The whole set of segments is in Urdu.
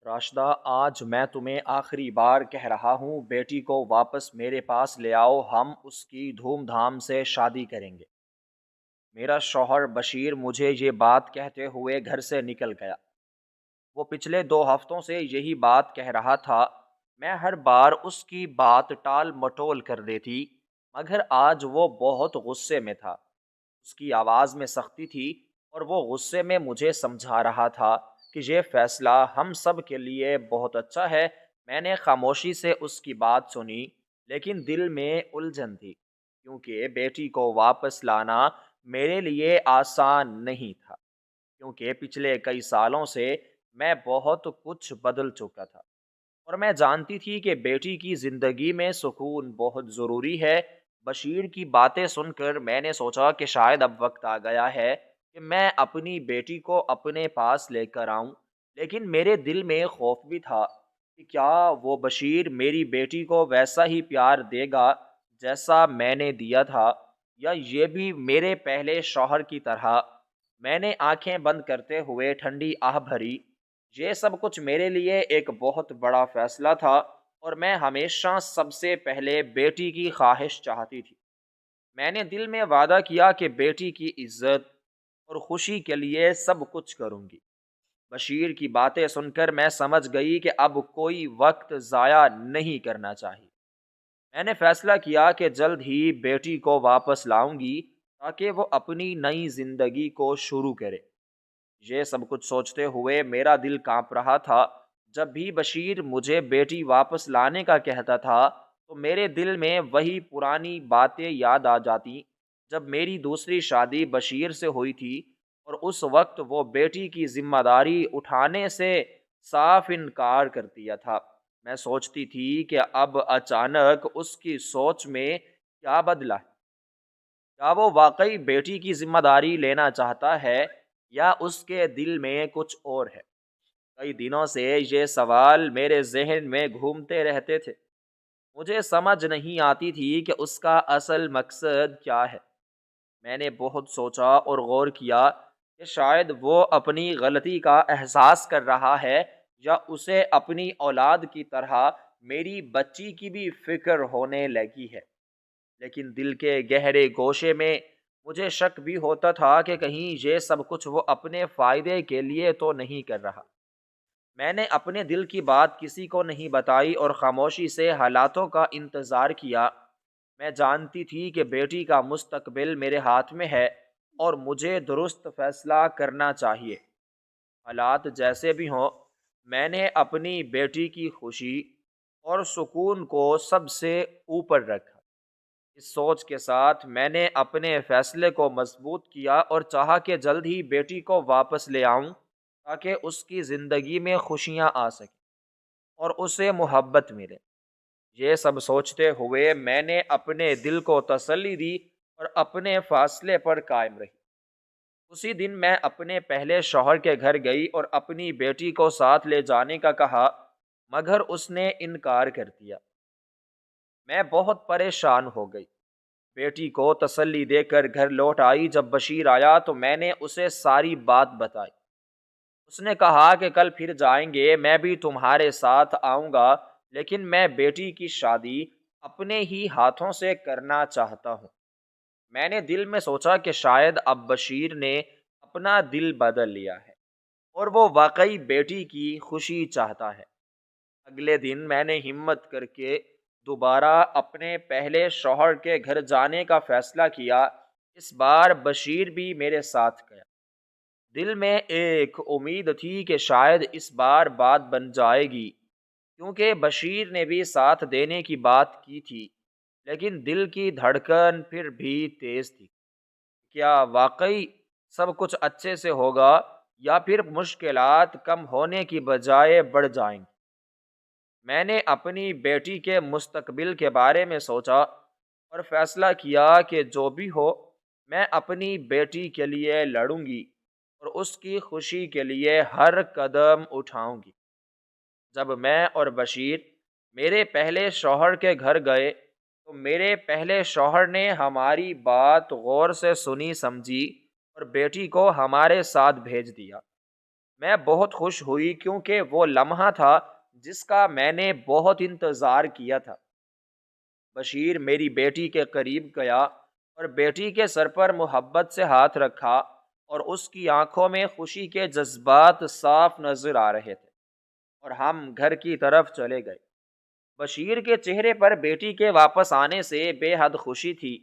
راشدہ، آج میں تمہیں آخری بار کہہ رہا ہوں، بیٹی کو واپس میرے پاس لے آؤ، ہم اس کی دھوم دھام سے شادی کریں گے۔ میرا شوہر بشیر مجھے یہ بات کہتے ہوئے گھر سے نکل گیا۔ وہ پچھلے 2 ہفتوں سے یہی بات کہہ رہا تھا۔ میں ہر بار اس کی بات ٹال مٹول کر دیتی، مگر آج وہ بہت غصے میں تھا۔ اس کی آواز میں سختی تھی اور وہ غصے میں مجھے سمجھا رہا تھا کہ یہ فیصلہ ہم سب کے لیے بہت اچھا ہے۔ میں نے خاموشی سے اس کی بات سنی، لیکن دل میں الجھن تھی، کیونکہ بیٹی کو واپس لانا میرے لیے آسان نہیں تھا، کیونکہ پچھلے کئی سالوں سے میں بہت کچھ بدل چکا تھا، اور میں جانتی تھی کہ بیٹی کی زندگی میں سکون بہت ضروری ہے۔ بشیر کی باتیں سن کر میں نے سوچا کہ شاید اب وقت آ گیا ہے کہ میں اپنی بیٹی کو اپنے پاس لے کر آؤں، لیکن میرے دل میں خوف بھی تھا کہ کیا وہ بشیر میری بیٹی کو ویسا ہی پیار دے گا جیسا میں نے دیا تھا، یا یہ بھی میرے پہلے شوہر کی طرح۔ میں نے آنکھیں بند کرتے ہوئے ٹھنڈی آہ بھری۔ یہ سب کچھ میرے لیے ایک بہت بڑا فیصلہ تھا، اور میں ہمیشہ سب سے پہلے بیٹی کی خواہش چاہتی تھی۔ میں نے دل میں وعدہ کیا کہ بیٹی کی عزت اور خوشی کے لیے سب کچھ کروں گی۔ بشیر کی باتیں سن کر میں سمجھ گئی کہ اب کوئی وقت ضائع نہیں کرنا چاہیے۔ میں نے فیصلہ کیا کہ جلد ہی بیٹی کو واپس لاؤں گی، تاکہ وہ اپنی نئی زندگی کو شروع کرے۔ یہ سب کچھ سوچتے ہوئے میرا دل کانپ رہا تھا۔ جب بھی بشیر مجھے بیٹی واپس لانے کا کہتا تھا تو میرے دل میں وہی پرانی باتیں یاد آ جاتی، جب میری دوسری شادی بشیر سے ہوئی تھی، اور اس وقت وہ بیٹی کی ذمہ داری اٹھانے سے صاف انکار کر دیا تھا۔ میں سوچتی تھی کہ اب اچانک اس کی سوچ میں کیا بدلا ہے؟ کیا وہ واقعی بیٹی کی ذمہ داری لینا چاہتا ہے، یا اس کے دل میں کچھ اور ہے؟ کئی دنوں سے یہ سوال میرے ذہن میں گھومتے رہتے تھے۔ مجھے سمجھ نہیں آتی تھی کہ اس کا اصل مقصد کیا ہے۔ میں نے بہت سوچا اور غور کیا کہ شاید وہ اپنی غلطی کا احساس کر رہا ہے، یا اسے اپنی اولاد کی طرح میری بچی کی بھی فکر ہونے لگی ہے۔ لیکن دل کے گہرے گوشے میں مجھے شک بھی ہوتا تھا کہ کہیں یہ سب کچھ وہ اپنے فائدے کے لیے تو نہیں کر رہا۔ میں نے اپنے دل کی بات کسی کو نہیں بتائی اور خاموشی سے حالاتوں کا انتظار کیا۔ میں جانتی تھی کہ بیٹی کا مستقبل میرے ہاتھ میں ہے، اور مجھے درست فیصلہ کرنا چاہیے۔ حالات جیسے بھی ہوں، میں نے اپنی بیٹی کی خوشی اور سکون کو سب سے اوپر رکھا۔ اس سوچ کے ساتھ میں نے اپنے فیصلے کو مضبوط کیا اور چاہا کہ جلد ہی بیٹی کو واپس لے آؤں، تاکہ اس کی زندگی میں خوشیاں آ سکیں اور اسے محبت ملے۔ یہ سب سوچتے ہوئے میں نے اپنے دل کو تسلی دی اور اپنے فاصلے پر قائم رہی۔ اسی دن میں اپنے پہلے شوہر کے گھر گئی اور اپنی بیٹی کو ساتھ لے جانے کا کہا، مگر اس نے انکار کر دیا۔ میں بہت پریشان ہو گئی۔ بیٹی کو تسلی دے کر گھر لوٹ آئی۔ جب بشیر آیا تو میں نے اسے ساری بات بتائی۔ اس نے کہا کہ کل پھر جائیں گے، میں بھی تمہارے ساتھ آؤں گا، لیکن میں بیٹی کی شادی اپنے ہی ہاتھوں سے کرنا چاہتا ہوں۔ میں نے دل میں سوچا کہ شاید اب بشیر نے اپنا دل بدل لیا ہے، اور وہ واقعی بیٹی کی خوشی چاہتا ہے۔ اگلے دن میں نے ہمت کر کے دوبارہ اپنے پہلے شوہر کے گھر جانے کا فیصلہ کیا۔ اس بار بشیر بھی میرے ساتھ گیا۔ دل میں ایک امید تھی کہ شاید اس بار بات بن جائے گی، کیونکہ بشیر نے بھی ساتھ دینے کی بات کی تھی، لیکن دل کی دھڑکن پھر بھی تیز تھی۔ کیا واقعی سب کچھ اچھے سے ہوگا، یا پھر مشکلات کم ہونے کی بجائے بڑھ جائیں گی؟ میں نے اپنی بیٹی کے مستقبل کے بارے میں سوچا اور فیصلہ کیا کہ جو بھی ہو، میں اپنی بیٹی کے لیے لڑوں گی اور اس کی خوشی کے لیے ہر قدم اٹھاؤں گی۔ جب میں اور بشیر میرے پہلے شوہر کے گھر گئے تو میرے پہلے شوہر نے ہماری بات غور سے سنی سمجھی اور بیٹی کو ہمارے ساتھ بھیج دیا۔ میں بہت خوش ہوئی کیونکہ وہ لمحہ تھا جس کا میں نے بہت انتظار کیا تھا۔ بشیر میری بیٹی کے قریب گیا اور بیٹی کے سر پر محبت سے ہاتھ رکھا، اور اس کی آنکھوں میں خوشی کے جذبات صاف نظر آ رہے تھے، اور ہم گھر کی طرف چلے گئے۔ بشیر کے چہرے پر بیٹی کے واپس آنے سے بے حد خوشی تھی۔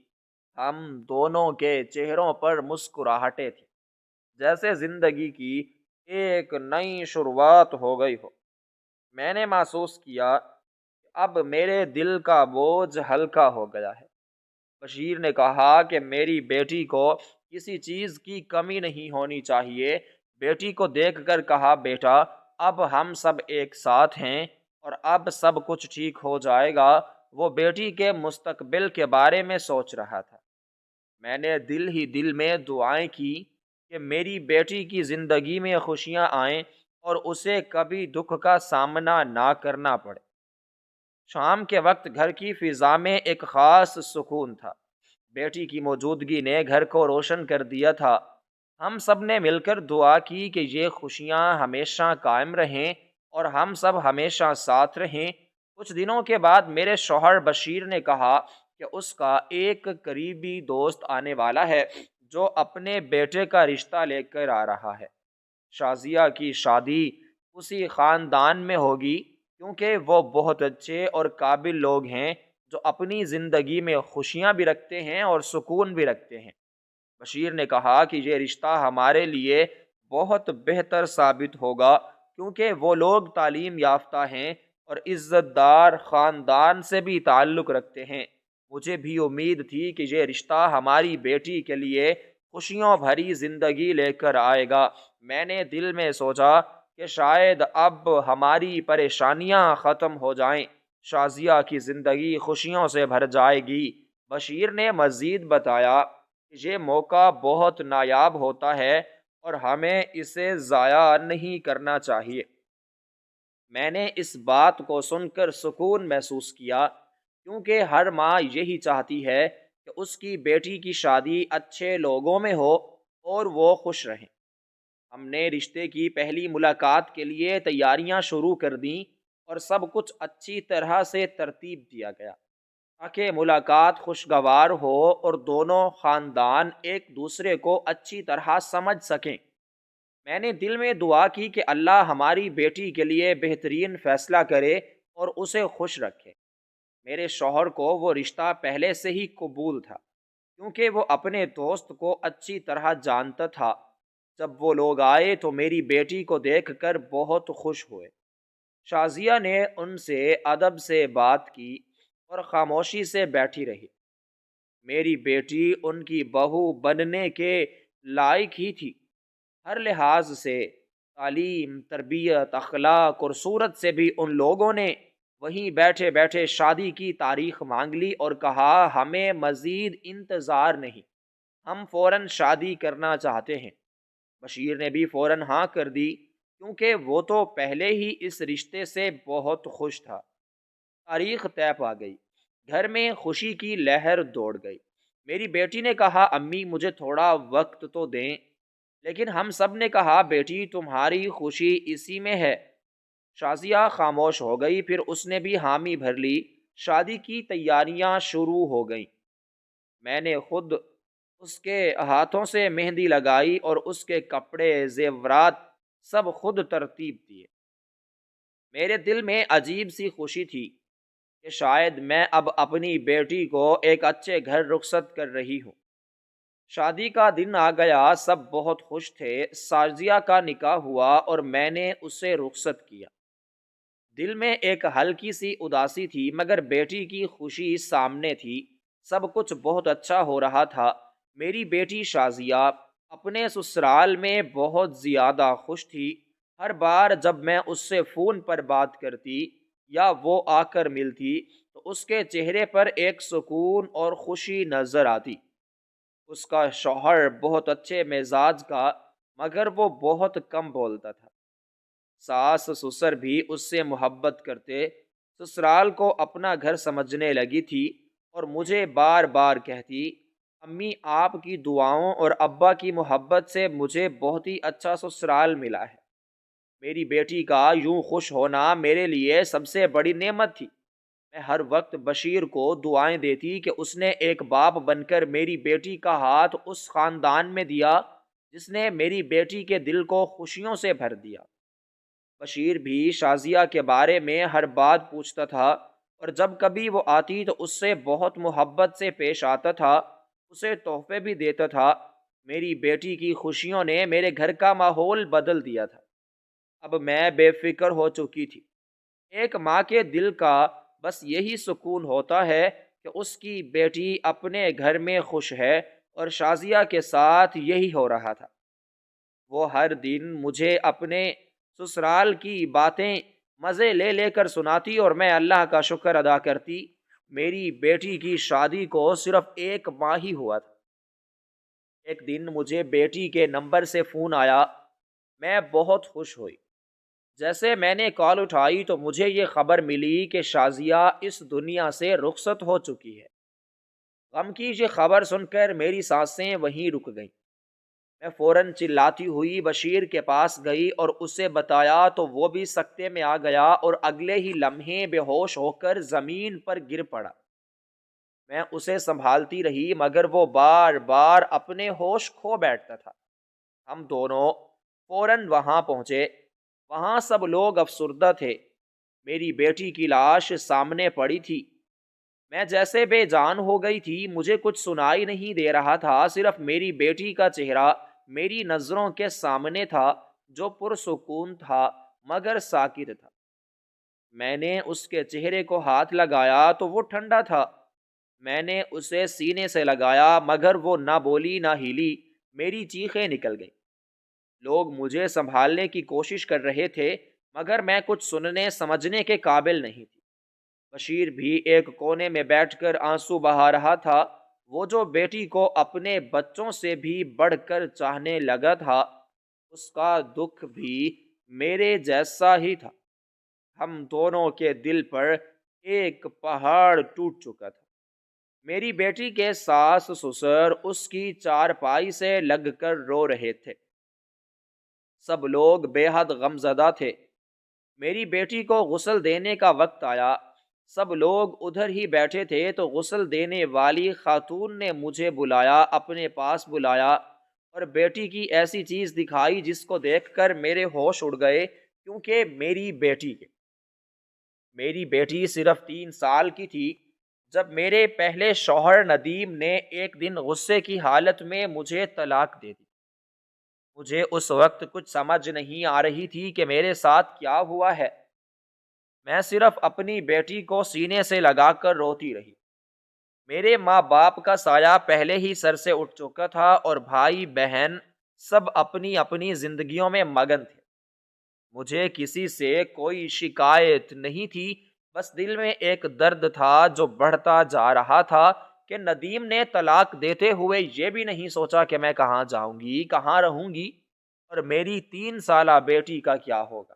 ہم دونوں کے چہروں پر مسکراہٹیں تھیں، جیسے زندگی کی ایک نئی شروعات ہو گئی ہو۔ میں نے محسوس کیا کہ اب میرے دل کا بوجھ ہلکا ہو گیا ہے۔ بشیر نے کہا کہ میری بیٹی کو کسی چیز کی کمی نہیں ہونی چاہیے۔ بیٹی کو دیکھ کر کہا، بیٹا اب ہم سب ایک ساتھ ہیں اور اب سب کچھ ٹھیک ہو جائے گا۔ وہ بیٹی کے مستقبل کے بارے میں سوچ رہا تھا۔ میں نے دل ہی دل میں دعائیں کی کہ میری بیٹی کی زندگی میں خوشیاں آئیں اور اسے کبھی دکھ کا سامنا نہ کرنا پڑے۔ شام کے وقت گھر کی فضا میں ایک خاص سکون تھا۔ بیٹی کی موجودگی نے گھر کو روشن کر دیا تھا۔ ہم سب نے مل کر دعا کی کہ یہ خوشیاں ہمیشہ قائم رہیں اور ہم سب ہمیشہ ساتھ رہیں۔ کچھ دنوں کے بعد میرے شوہر بشیر نے کہا کہ اس کا ایک قریبی دوست آنے والا ہے جو اپنے بیٹے کا رشتہ لے کر آ رہا ہے۔ شازیہ کی شادی اسی خاندان میں ہوگی، کیونکہ وہ بہت اچھے اور قابل لوگ ہیں جو اپنی زندگی میں خوشیاں بھی رکھتے ہیں اور سکون بھی رکھتے ہیں۔ بشیر نے کہا کہ یہ رشتہ ہمارے لیے بہت بہتر ثابت ہوگا، کیونکہ وہ لوگ تعلیم یافتہ ہیں اور عزت دار خاندان سے بھی تعلق رکھتے ہیں۔ مجھے بھی امید تھی کہ یہ رشتہ ہماری بیٹی کے لیے خوشیوں بھری زندگی لے کر آئے گا۔ میں نے دل میں سوچا کہ شاید اب ہماری پریشانیاں ختم ہو جائیں، شازیہ کی زندگی خوشیوں سے بھر جائے گی۔ بشیر نے مزید بتایا کہ یہ موقع بہت نایاب ہوتا ہے اور ہمیں اسے ضائع نہیں کرنا چاہیے۔ میں نے اس بات کو سن کر سکون محسوس کیا، کیونکہ ہر ماں یہی چاہتی ہے کہ اس کی بیٹی کی شادی اچھے لوگوں میں ہو اور وہ خوش رہیں۔ ہم نے رشتے کی پہلی ملاقات کے لیے تیاریاں شروع کر دیں اور سب کچھ اچھی طرح سے ترتیب دیا گیا تاکہ ملاقات خوشگوار ہو اور دونوں خاندان ایک دوسرے کو اچھی طرح سمجھ سکیں۔ میں نے دل میں دعا کی کہ اللہ ہماری بیٹی کے لیے بہترین فیصلہ کرے اور اسے خوش رکھے۔ میرے شوہر کو وہ رشتہ پہلے سے ہی قبول تھا، کیونکہ وہ اپنے دوست کو اچھی طرح جانتا تھا۔ جب وہ لوگ آئے تو میری بیٹی کو دیکھ کر بہت خوش ہوئے۔ شازیہ نے ان سے ادب سے بات کی اور خاموشی سے بیٹھی رہی۔ میری بیٹی ان کی بہو بننے کے لائق ہی تھی، ہر لحاظ سے، تعلیم، تربیت، اخلاق اور صورت سے بھی۔ ان لوگوں نے وہیں بیٹھے بیٹھے شادی کی تاریخ مانگ لی اور کہا، ہمیں مزید انتظار نہیں، ہم فوراً شادی کرنا چاہتے ہیں۔ بشیر نے بھی فوراً ہاں کر دی، کیونکہ وہ تو پہلے ہی اس رشتے سے بہت خوش تھا۔ تاریخ طے پا گئی، گھر میں خوشی کی لہر دوڑ گئی۔ میری بیٹی نے کہا، امی مجھے تھوڑا وقت تو دیں، لیکن ہم سب نے کہا، بیٹی تمہاری خوشی اسی میں ہے۔ شازیہ خاموش ہو گئی، پھر اس نے بھی حامی بھر لی۔ شادی کی تیاریاں شروع ہو گئیں۔ میں نے خود اس کے ہاتھوں سے مہندی لگائی اور اس کے کپڑے، زیورات سب خود ترتیب دیے۔ میرے دل میں عجیب سی خوشی تھی کہ شاید میں اب اپنی بیٹی کو ایک اچھے گھر رخصت کر رہی ہوں۔ شادی کا دن آ گیا، سب بہت خوش تھے۔ شازیہ کا نکاح ہوا اور میں نے اسے رخصت کیا۔ دل میں ایک ہلکی سی اداسی تھی، مگر بیٹی کی خوشی سامنے تھی۔ سب کچھ بہت اچھا ہو رہا تھا۔ میری بیٹی شازیہ اپنے سسرال میں بہت زیادہ خوش تھی۔ ہر بار جب میں اس سے فون پر بات کرتی یا وہ آ کر ملتی تو اس کے چہرے پر ایک سکون اور خوشی نظر آتی۔ اس کا شوہر بہت اچھے مزاج کا، مگر وہ بہت کم بولتا تھا۔ ساس سسر بھی اس سے محبت کرتے، سسرال کو اپنا گھر سمجھنے لگی تھی اور مجھے بار بار کہتی، امی آپ کی دعاؤں اور ابا کی محبت سے مجھے بہت ہی اچھا سسرال ملا ہے۔ میری بیٹی کا یوں خوش ہونا میرے لیے سب سے بڑی نعمت تھی۔ میں ہر وقت بشیر کو دعائیں دیتی کہ اس نے ایک باپ بن کر میری بیٹی کا ہاتھ اس خاندان میں دیا جس نے میری بیٹی کے دل کو خوشیوں سے بھر دیا۔ بشیر بھی شازیہ کے بارے میں ہر بات پوچھتا تھا، اور جب کبھی وہ آتی تو اس سے بہت محبت سے پیش آتا تھا، اسے تحفے بھی دیتا تھا۔ میری بیٹی کی خوشیوں نے میرے گھر کا ماحول بدل دیا تھا۔ اب میں بے فکر ہو چکی تھی۔ ایک ماں کے دل کا بس یہی سکون ہوتا ہے کہ اس کی بیٹی اپنے گھر میں خوش ہے، اور شازیہ کے ساتھ یہی ہو رہا تھا۔ وہ ہر دن مجھے اپنے سسرال کی باتیں مزے لے لے کر سناتی، اور میں اللہ کا شکر ادا کرتی۔ میری بیٹی کی شادی کو صرف ایک ماہ ہی ہوا تھا۔ ایک دن مجھے بیٹی کے نمبر سے فون آیا۔ میں بہت خوش ہوئی۔ جیسے میں نے کال اٹھائی تو مجھے یہ خبر ملی کہ شازیہ اس دنیا سے رخصت ہو چکی ہے۔ غم کی یہ خبر سن کر میری سانسیں وہیں رک گئیں۔ میں فوراً چلاتی ہوئی بشیر کے پاس گئی اور اسے بتایا تو وہ بھی سکتے میں آ گیا، اور اگلے ہی لمحے بے ہوش ہو کر زمین پر گر پڑا۔ میں اسے سنبھالتی رہی مگر وہ بار بار اپنے ہوش کھو بیٹھتا تھا۔ ہم دونوں فوراً وہاں پہنچے۔ وہاں سب لوگ افسردہ تھے۔ میری بیٹی کی لاش سامنے پڑی تھی۔ میں جیسے بے جان ہو گئی تھی، مجھے کچھ سنائی نہیں دے رہا تھا، صرف میری بیٹی کا چہرہ میری نظروں کے سامنے تھا، جو پرسکون تھا مگر ساکت تھا۔ میں نے اس کے چہرے کو ہاتھ لگایا تو وہ ٹھنڈا تھا۔ میں نے اسے سینے سے لگایا مگر وہ نہ بولی نہ ہلی۔ میری چیخیں نکل گئیں۔ لوگ مجھے سنبھالنے کی کوشش کر رہے تھے مگر میں کچھ سننے سمجھنے کے قابل نہیں تھی۔ بشیر بھی ایک کونے میں بیٹھ کر آنسو بہا رہا تھا۔ وہ جو بیٹی کو اپنے بچوں سے بھی بڑھ کر چاہنے لگا تھا، اس کا دکھ بھی میرے جیسا ہی تھا۔ ہم دونوں کے دل پر ایک پہاڑ ٹوٹ چکا تھا۔ میری بیٹی کے ساس سسر اس کی چارپائی سے لگ کر رو رہے تھے۔ سب لوگ بے حد غمزدہ تھے۔ میری بیٹی کو غسل دینے کا وقت آیا۔ سب لوگ ادھر ہی بیٹھے تھے تو غسل دینے والی خاتون نے مجھے بلایا، اپنے پاس بلایا، اور بیٹی کی ایسی چیز دکھائی جس کو دیکھ کر میرے ہوش اڑ گئے، کیونکہ میری بیٹی صرف 3 سال کی تھی جب میرے پہلے شوہر ندیم نے ایک دن غصے کی حالت میں مجھے طلاق دے دی۔ مجھے اس وقت کچھ سمجھ نہیں آ رہی تھی کہ میرے ساتھ کیا ہوا ہے۔ میں صرف اپنی بیٹی کو سینے سے لگا کر روتی رہی۔ میرے ماں باپ کا سایہ پہلے ہی سر سے اٹھ چکا تھا، اور بھائی بہن سب اپنی اپنی زندگیوں میں مگن تھے۔ مجھے کسی سے کوئی شکایت نہیں تھی، بس دل میں ایک درد تھا جو بڑھتا جا رہا تھا کہ ندیم نے طلاق دیتے ہوئے یہ بھی نہیں سوچا کہ میں کہاں جاؤں گی، کہاں رہوں گی، اور میری 3 سالہ بیٹی کا کیا ہوگا۔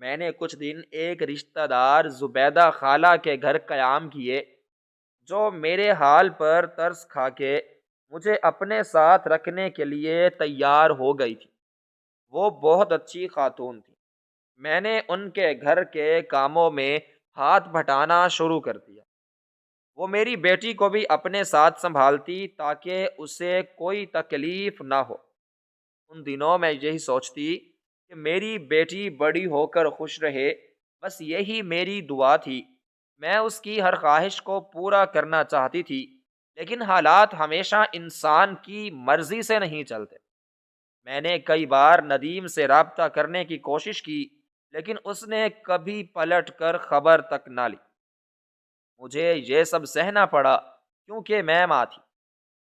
میں نے کچھ دن ایک رشتہ دار زبیدہ خالہ کے گھر قیام کیے، جو میرے حال پر ترس کھا کے مجھے اپنے ساتھ رکھنے کے لیے تیار ہو گئی تھی۔ وہ بہت اچھی خاتون تھی۔ میں نے ان کے گھر کے کاموں میں ہاتھ بھٹانا شروع کر دیا۔ وہ میری بیٹی کو بھی اپنے ساتھ سنبھالتی تاکہ اسے کوئی تکلیف نہ ہو۔ ان دنوں میں یہی سوچتی کہ میری بیٹی بڑی ہو کر خوش رہے، بس یہی میری دعا تھی۔ میں اس کی ہر خواہش کو پورا کرنا چاہتی تھی، لیکن حالات ہمیشہ انسان کی مرضی سے نہیں چلتے۔ میں نے کئی بار ندیم سے رابطہ کرنے کی کوشش کی، لیکن اس نے کبھی پلٹ کر خبر تک نہ لی۔ مجھے یہ سب سہنا پڑا کیونکہ میں ماں تھی،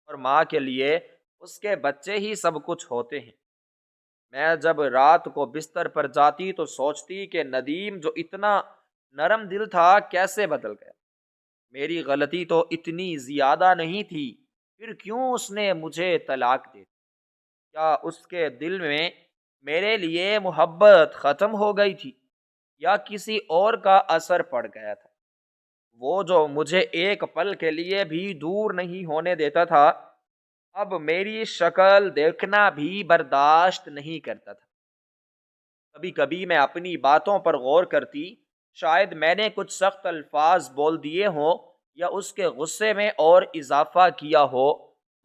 اور ماں کے لیے اس کے بچے ہی سب کچھ ہوتے ہیں۔ میں جب رات کو بستر پر جاتی تو سوچتی کہ ندیم جو اتنا نرم دل تھا کیسے بدل گیا۔ میری غلطی تو اتنی زیادہ نہیں تھی، پھر کیوں اس نے مجھے طلاق دی؟ کیا اس کے دل میں میرے لیے محبت ختم ہو گئی تھی، یا کسی اور کا اثر پڑ گیا تھا؟ وہ جو مجھے ایک پل کے لیے بھی دور نہیں ہونے دیتا تھا، اب میری شکل دیکھنا بھی برداشت نہیں کرتا تھا۔ کبھی کبھی میں اپنی باتوں پر غور کرتی، شاید میں نے کچھ سخت الفاظ بول دیے ہوں یا اس کے غصے میں اور اضافہ کیا ہو،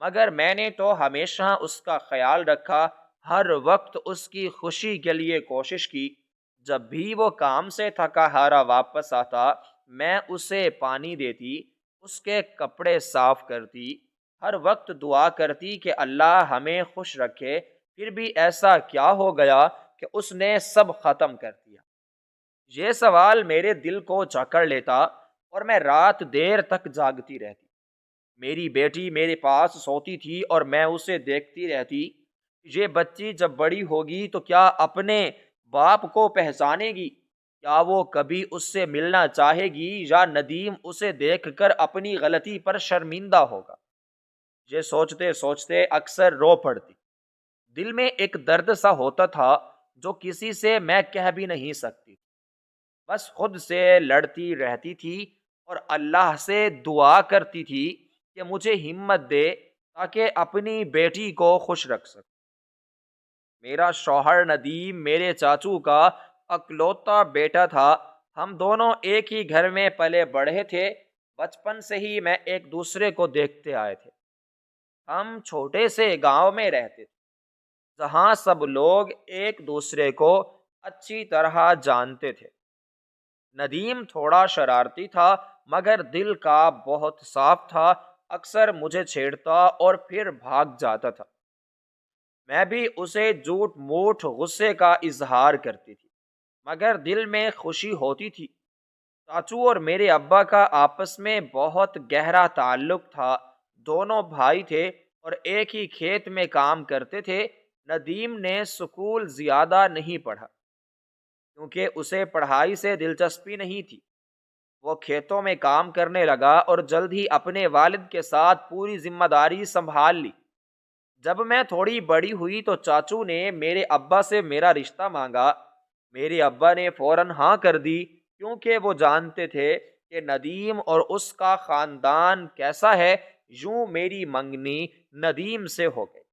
مگر میں نے تو ہمیشہ اس کا خیال رکھا، ہر وقت اس کی خوشی کے لیے کوشش کی۔ جب بھی وہ کام سے تھکا ہارا واپس آتا، میں اسے پانی دیتی، اس کے کپڑے صاف کرتی، ہر وقت دعا کرتی کہ اللہ ہمیں خوش رکھے۔ پھر بھی ایسا کیا ہو گیا کہ اس نے سب ختم کر دیا؟ یہ سوال میرے دل کو جکڑ لیتا اور میں رات دیر تک جاگتی رہتی۔ میری بیٹی میرے پاس سوتی تھی اور میں اسے دیکھتی رہتی، یہ بچی جب بڑی ہوگی تو کیا اپنے باپ کو پہچانے گی؟ کیا وہ کبھی اس سے ملنا چاہے گی یا ندیم اسے دیکھ کر اپنی غلطی پر شرمندہ ہوگا؟ یہ سوچتے سوچتے اکثر رو پڑتی۔ دل میں ایک درد سا ہوتا تھا جو کسی سے میں کہہ بھی نہیں سکتی، بس خود سے لڑتی رہتی تھی اور اللہ سے دعا کرتی تھی کہ مجھے ہمت دے تاکہ اپنی بیٹی کو خوش رکھ سکوں۔ میرا شوہر ندیم میرے چاچو کا اکلوتا بیٹا تھا۔ ہم دونوں ایک ہی گھر میں پلے بڑھے تھے، بچپن سے ہی میں ایک دوسرے کو دیکھتے آئے تھے۔ ہم چھوٹے سے گاؤں میں رہتے تھے جہاں سب لوگ ایک دوسرے کو اچھی طرح جانتے تھے۔ ندیم تھوڑا شرارتی تھا مگر دل کا بہت صاف تھا، اکثر مجھے چھیڑتا اور پھر بھاگ جاتا تھا۔ میں بھی اسے جھوٹ موٹ غصے کا اظہار کرتی تھی مگر دل میں خوشی ہوتی تھی۔ چاچو اور میرے ابا کا آپس میں بہت گہرا تعلق تھا، دونوں بھائی تھے اور ایک ہی کھیت میں کام کرتے تھے۔ ندیم نے سکول زیادہ نہیں پڑھا کیونکہ اسے پڑھائی سے دلچسپی نہیں تھی۔ وہ کھیتوں میں کام کرنے لگا اور جلد ہی اپنے والد کے ساتھ پوری ذمہ داری سنبھال لی۔ جب میں تھوڑی بڑی ہوئی تو چاچو نے میرے ابا سے میرا رشتہ مانگا۔ میرے ابا نے فوراً ہاں کر دی کیونکہ وہ جانتے تھے کہ ندیم اور اس کا خاندان کیسا ہے۔ یوں میری منگنی ندیم سے ہو گئی۔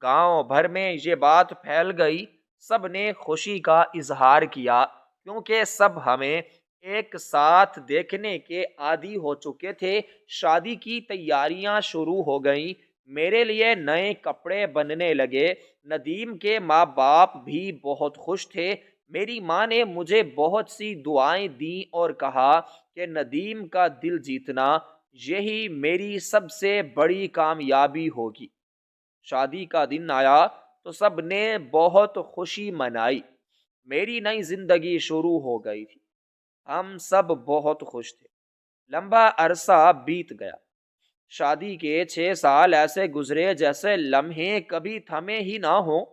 گاؤں بھر میں یہ بات پھیل گئی، سب نے خوشی کا اظہار کیا کیونکہ سب ہمیں ایک ساتھ دیکھنے کے عادی ہو چکے تھے۔ شادی کی تیاریاں شروع ہو گئیں، میرے لیے نئے کپڑے بننے لگے۔ ندیم کے ماں باپ بھی بہت خوش تھے۔ میری ماں نے مجھے بہت سی دعائیں دیں اور کہا کہ ندیم کا دل جیتنا یہی میری سب سے بڑی کامیابی ہوگی۔ شادی کا دن آیا تو سب نے بہت خوشی منائی، میری نئی زندگی شروع ہو گئی تھی۔ ہم سب بہت خوش تھے۔ لمبا عرصہ بیت گیا، شادی کے 6 سال ایسے گزرے جیسے لمحے کبھی تھمے ہی نہ ہوں۔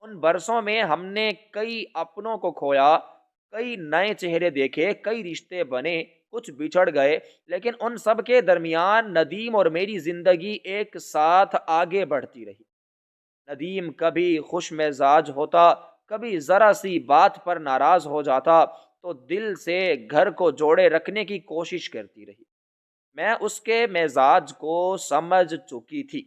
ان برسوں میں ہم نے کئی اپنوں کو کھویا، کئی نئے چہرے دیکھے، کئی رشتے بنے، کچھ بچھڑ گئے، لیکن ان سب کے درمیان ندیم اور میری زندگی ایک ساتھ آگے بڑھتی رہی۔ ندیم کبھی خوش مزاج ہوتا، کبھی ذرا سی بات پر ناراض ہو جاتا تو دل سے گھر کو جوڑے رکھنے کی کوشش کرتی رہی۔ میں اس کے مزاج کو سمجھ چکی تھی،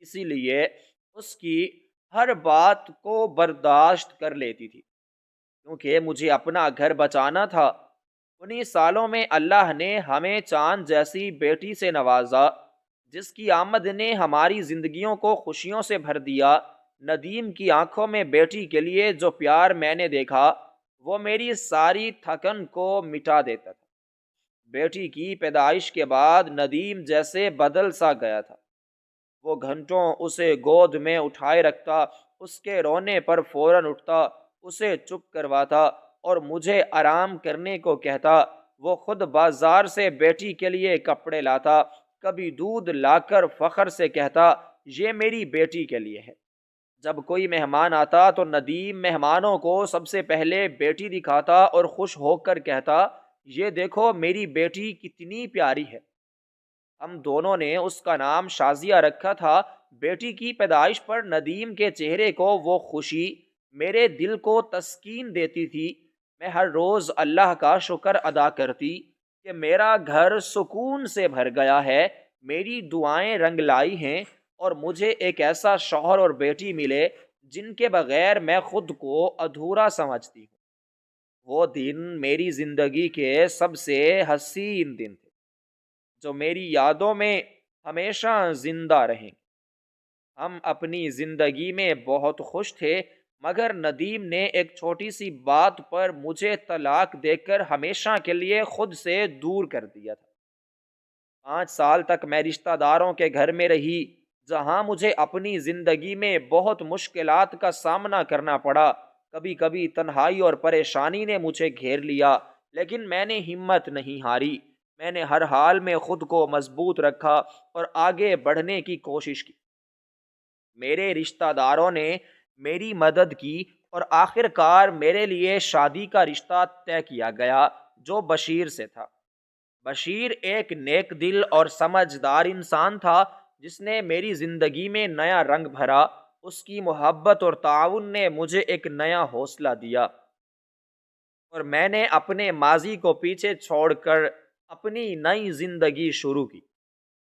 اسی لیے اس کی ہر بات کو برداشت کر لیتی تھی کیونکہ مجھے اپنا گھر بچانا تھا۔ انہی سالوں میں اللہ نے ہمیں چاند جیسی بیٹی سے نوازا جس کی آمد نے ہماری زندگیوں کو خوشیوں سے بھر دیا۔ ندیم کی آنکھوں میں بیٹی کے لیے جو پیار میں نے دیکھا وہ میری ساری تھکن کو مٹا دیتا تھا۔ بیٹی کی پیدائش کے بعد ندیم جیسے بدل سا گیا تھا۔ وہ گھنٹوں اسے گود میں اٹھائے رکھتا، اس کے رونے پر فوراً اٹھتا، اسے چپ کرواتا اور مجھے آرام کرنے کو کہتا۔ وہ خود بازار سے بیٹی کے لیے کپڑے لاتا، کبھی دودھ لا کر فخر سے کہتا یہ میری بیٹی کے لیے ہے۔ جب کوئی مہمان آتا تو ندیم مہمانوں کو سب سے پہلے بیٹی دکھاتا اور خوش ہو کر کہتا یہ دیکھو میری بیٹی کتنی پیاری ہے۔ ہم دونوں نے اس کا نام شازیہ رکھا تھا۔ بیٹی کی پیدائش پر ندیم کے چہرے کو وہ خوشی میرے دل کو تسکین دیتی تھی۔ میں ہر روز اللہ کا شکر ادا کرتی کہ میرا گھر سکون سے بھر گیا ہے، میری دعائیں رنگ لائی ہیں اور مجھے ایک ایسا شوہر اور بیٹی ملے جن کے بغیر میں خود کو ادھورا سمجھتی ہوں۔ وہ دن میری زندگی کے سب سے حسین دن تھے، جو میری یادوں میں ہمیشہ زندہ رہیں گے۔ ہم اپنی زندگی میں بہت خوش تھے، مگر ندیم نے ایک چھوٹی سی بات پر مجھے طلاق دے کر ہمیشہ کے لیے خود سے دور کر دیا تھا۔ 5 سال تک میں رشتہ داروں کے گھر میں رہی، جہاں مجھے اپنی زندگی میں بہت مشکلات کا سامنا کرنا پڑا۔ کبھی کبھی تنہائی اور پریشانی نے مجھے گھیر لیا، لیکن میں نے ہمت نہیں ہاری۔ میں نے ہر حال میں خود کو مضبوط رکھا اور آگے بڑھنے کی کوشش کی۔ میرے رشتہ داروں نے میری مدد کی اور آخر کار میرے لیے شادی کا رشتہ طے کیا گیا، جو بشیر سے تھا۔ بشیر ایک نیک دل اور سمجھدار انسان تھا، جس نے میری زندگی میں نیا رنگ بھرا۔ اس کی محبت اور تعاون نے مجھے ایک نیا حوصلہ دیا، اور میں نے اپنے ماضی کو پیچھے چھوڑ کر اپنی نئی زندگی شروع کی۔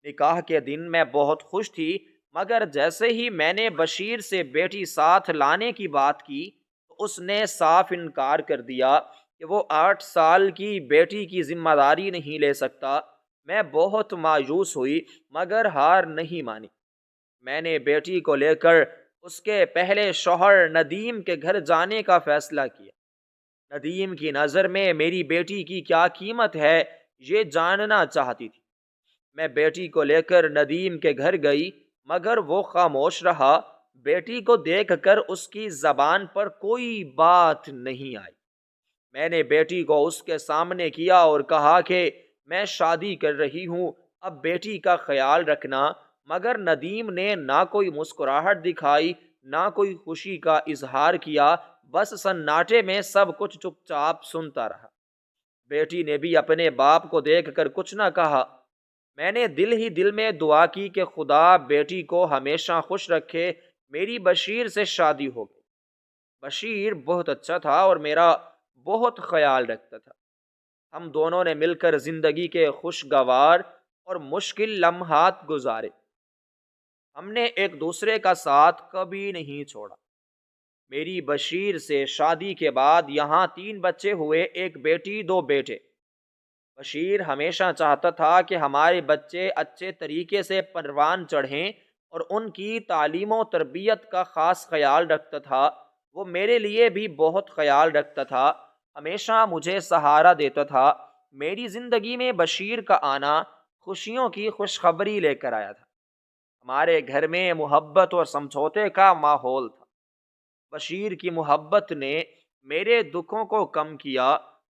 نکاح کے دن میں بہت خوش تھی، مگر جیسے ہی میں نے بشیر سے بیٹی ساتھ لانے کی بات کی تو اس نے صاف انکار کر دیا کہ وہ 8 سال کی بیٹی کی ذمہ داری نہیں لے سکتا۔ میں بہت مایوس ہوئی، مگر ہار نہیں مانی۔ میں نے بیٹی کو لے کر اس کے پہلے شوہر ندیم کے گھر جانے کا فیصلہ کیا۔ ندیم کی نظر میں میری بیٹی کی کیا قیمت ہے، یہ جاننا چاہتی تھی۔ میں بیٹی کو لے کر ندیم کے گھر گئی، مگر وہ خاموش رہا۔ بیٹی کو دیکھ کر اس کی زبان پر کوئی بات نہیں آئی۔ میں نے بیٹی کو اس کے سامنے کیا اور کہا کہ میں شادی کر رہی ہوں، اب بیٹی کا خیال رکھنا۔ مگر ندیم نے نہ کوئی مسکراہٹ دکھائی، نہ کوئی خوشی کا اظہار کیا، بس سناٹے میں سب کچھ چپ چاپ سنتا رہا۔ بیٹی نے بھی اپنے باپ کو دیکھ کر کچھ نہ کہا۔ میں نے دل ہی دل میں دعا کی کہ خدا بیٹی کو ہمیشہ خوش رکھے۔ میری بشیر سے شادی ہو گئی۔ بشیر بہت اچھا تھا اور میرا بہت خیال رکھتا تھا۔ ہم دونوں نے مل کر زندگی کے خوشگوار اور مشکل لمحات گزارے۔ ہم نے ایک دوسرے کا ساتھ کبھی نہیں چھوڑا۔ میری بشیر سے شادی کے بعد یہاں 3 بچے ہوئے، ایک بیٹی 2 بیٹے۔ بشیر ہمیشہ چاہتا تھا کہ ہمارے بچے اچھے طریقے سے پروان چڑھیں اور ان کی تعلیم و تربیت کا خاص خیال رکھتا تھا۔ وہ میرے لیے بھی بہت خیال رکھتا تھا، ہمیشہ مجھے سہارا دیتا تھا۔ میری زندگی میں بشیر کا آنا خوشیوں کی خوشخبری لے کر آیا تھا۔ ہمارے گھر میں محبت اور سمجھوتے کا ماحول تھا۔ بشیر کی محبت نے میرے دکھوں کو کم کیا